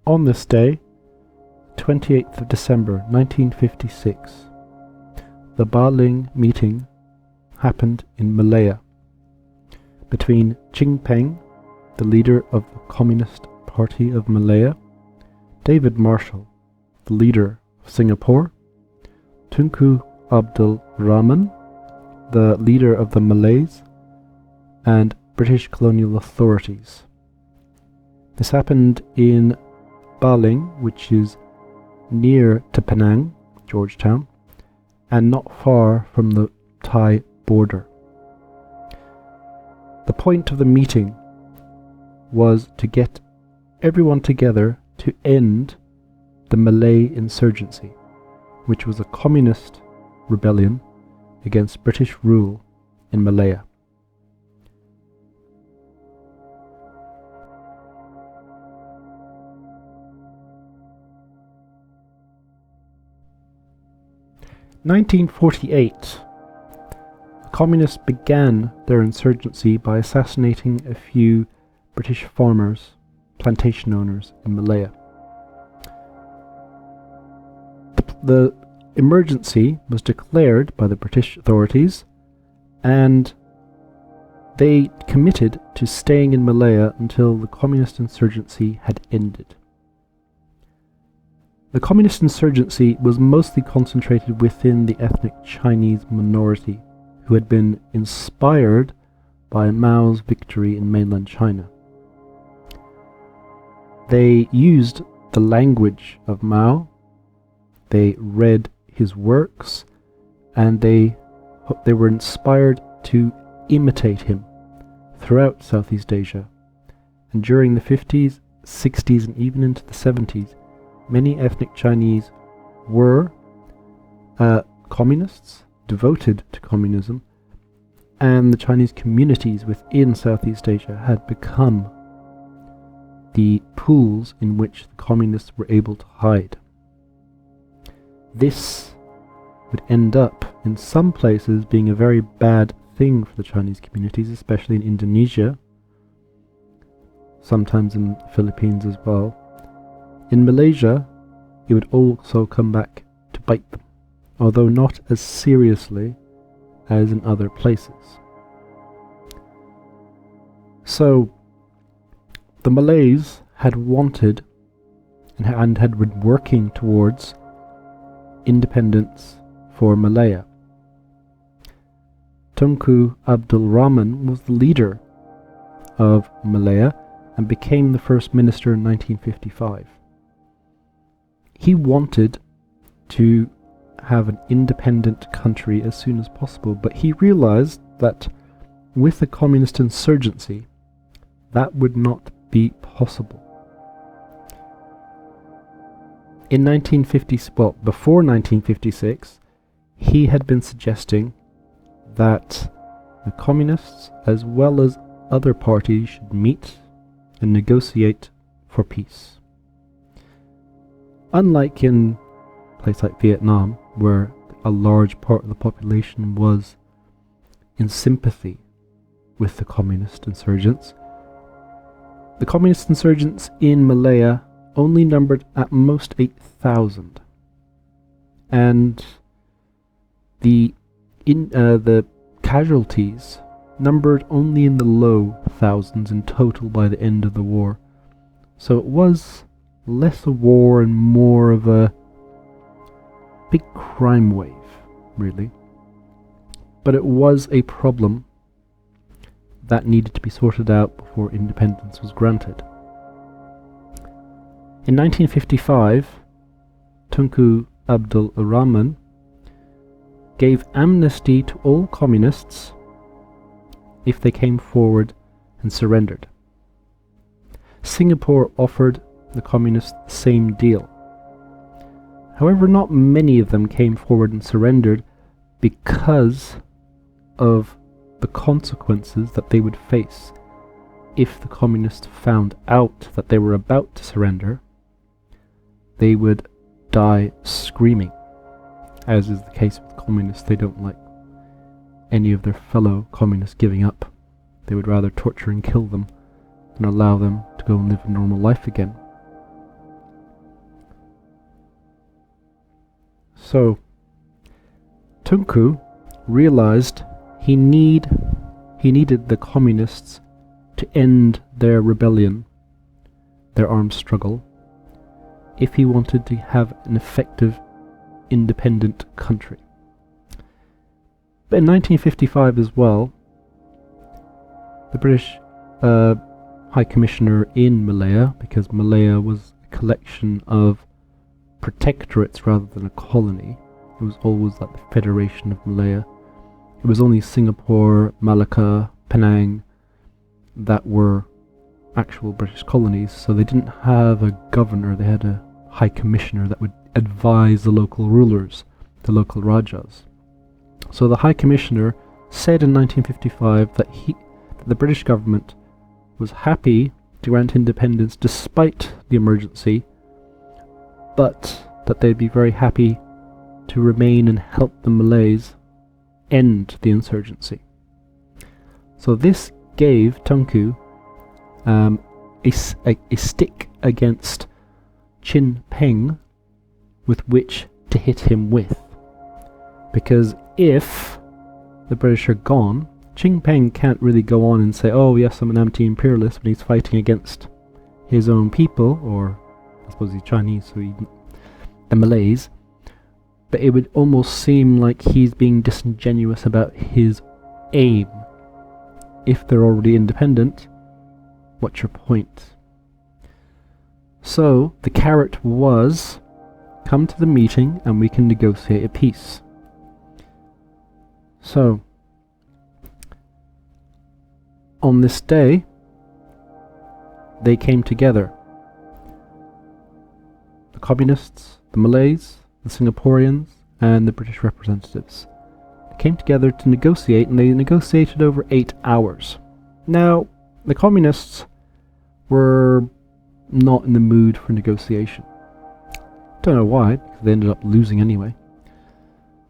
On this day, 28th of December 1956, the Baling meeting happened in Malaya between Ching Peng, the leader of the Communist Party of Malaya, David Marshall, the leader of Singapore, Tunku Abdul Rahman, the leader of the Malays, and British colonial authorities. This happened in Baling, which is near to Penang, Georgetown, and not far from the Thai border. The point of the meeting was to get everyone together to end the Malay Insurgency, which was a communist rebellion against British rule in Malaya. In 1948, the communists began their insurgency by assassinating a few British farmers, plantation owners in Malaya. The emergency was declared by the British authorities, and they committed to staying in Malaya until the communist insurgency had ended. The communist insurgency was mostly concentrated within the ethnic Chinese minority, who had been inspired by Mao's victory in mainland China. They used the language of Mao, they read his works, and they were inspired to imitate him throughout Southeast Asia. And during the 50s, 60s, and even into the 70s, many ethnic Chinese were communists, devoted to communism, and the Chinese communities within Southeast Asia had become the pools in which the communists were able to hide. This would end up, in some places, being a very bad thing for the Chinese communities, especially in Indonesia, sometimes in the Philippines as well. In Malaysia, it would also come back to bite them, although not as seriously as in other places. So, the Malays had wanted and had been working towards independence for Malaya. Tunku Abdul Rahman was the leader of Malaya and became the first minister in 1955. He wanted to have an independent country as soon as possible, but he realized that with a communist insurgency, that would not be possible. In before 1956, he had been suggesting that the communists, as well as other parties, should meet and negotiate for peace. Unlike in a place like Vietnam, where a large part of the population was in sympathy with the communist insurgents, the communist insurgents in Malaya only numbered at most 8,000, and the casualties numbered only in the low thousands in total by the end of the war. So it was less a war and more of a big crime wave, really. But it was a problem that needed to be sorted out before independence was granted. In 1955, Tunku Abdul Rahman gave amnesty to all communists if they came forward and surrendered. Singapore offered the communists the same deal. However, not many of them came forward and surrendered because of the consequences that they would face if the communists found out that they were about to surrender. They would die screaming. As is the case with communists, they don't like any of their fellow communists giving up. They would rather torture and kill them than allow them to go and live a normal life again. So Tunku realized he needed the communists to end their rebellion, their armed struggle, if he wanted to have an effective, independent country. But in 1955 as well, the British High Commissioner in Malaya, because Malaya was a collection of protectorates rather than a colony, it was always like the Federation of Malaya. It was only Singapore, Malacca, Penang that were actual British colonies, so they didn't have a governor, they had a High Commissioner that would advise the local rulers, the local Rajas. So the High Commissioner said in 1955 that the British government was happy to grant independence despite the emergency, but that they'd be very happy to remain and help the Malays end the insurgency. So this gave Tunku a stick against Chin Peng with which to hit him with. Because if the British are gone, Chin Peng can't really go on and say, oh yes, I'm an anti-imperialist, when he's fighting against his own people, or I suppose he's Chinese, so the Malays. But it would almost seem like he's being disingenuous about his aim. If they're already independent, what's your point? So the carrot was, come to the meeting and we can negotiate a peace. So on this day, they came together. The communists, the Malays, the Singaporeans, and the British representatives. They came together to negotiate, and they negotiated over 8 hours. Now, the communists were not in the mood for negotiation. Don't know why, because they ended up losing anyway.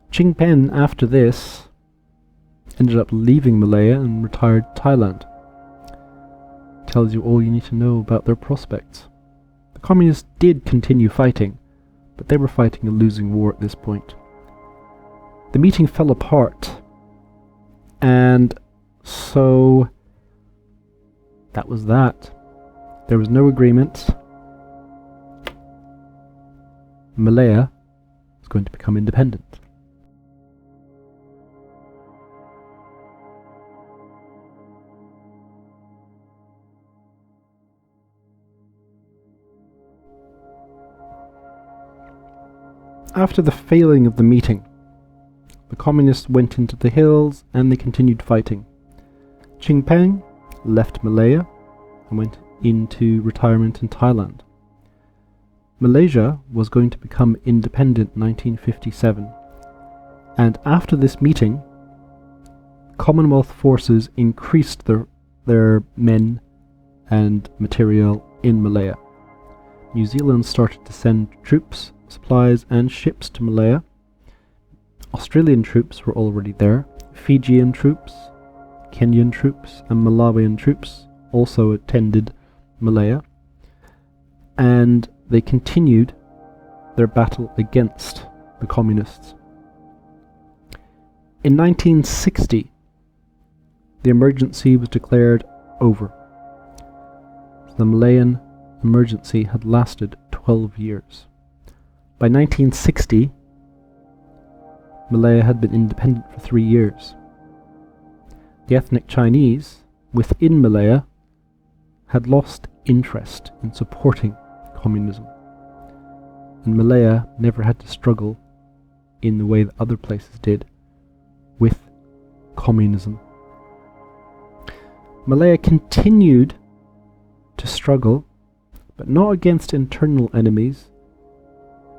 Chin Peng, after this, ended up leaving Malaya and retired to Thailand. Tells you all you need to know about their prospects. The communists did continue fighting, but they were fighting a losing war at this point. The meeting fell apart, and so that was that. There was no agreement. Malaya was going to become independent. After the failing of the meeting, the communists went into the hills and they continued fighting. Chin Peng left Malaya and went into retirement in Thailand. Malaysia was going to become independent in 1957, and after this meeting, Commonwealth forces increased their men and material in Malaya. New Zealand started to send troops, supplies and ships to Malaya. Australian troops were already there. Fijian troops, Kenyan troops and Malawian troops also attended Malaya, and they continued their battle against the communists. In 1960, the emergency was declared over. The Malayan Emergency had lasted 12 years. By 1960, Malaya had been independent for 3 years. The ethnic Chinese within Malaya had lost interest in supporting communism, and Malaya never had to struggle in the way that other places did with communism. Malaya continued to struggle, but not against internal enemies,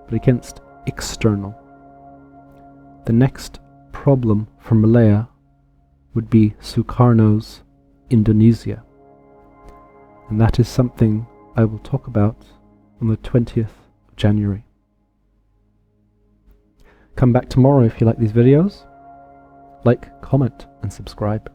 but against external. The next problem for Malaya would be Sukarno's Indonesia, and that is something I will talk about on the 20th of January. Come back tomorrow if you like these videos. Like, comment and subscribe.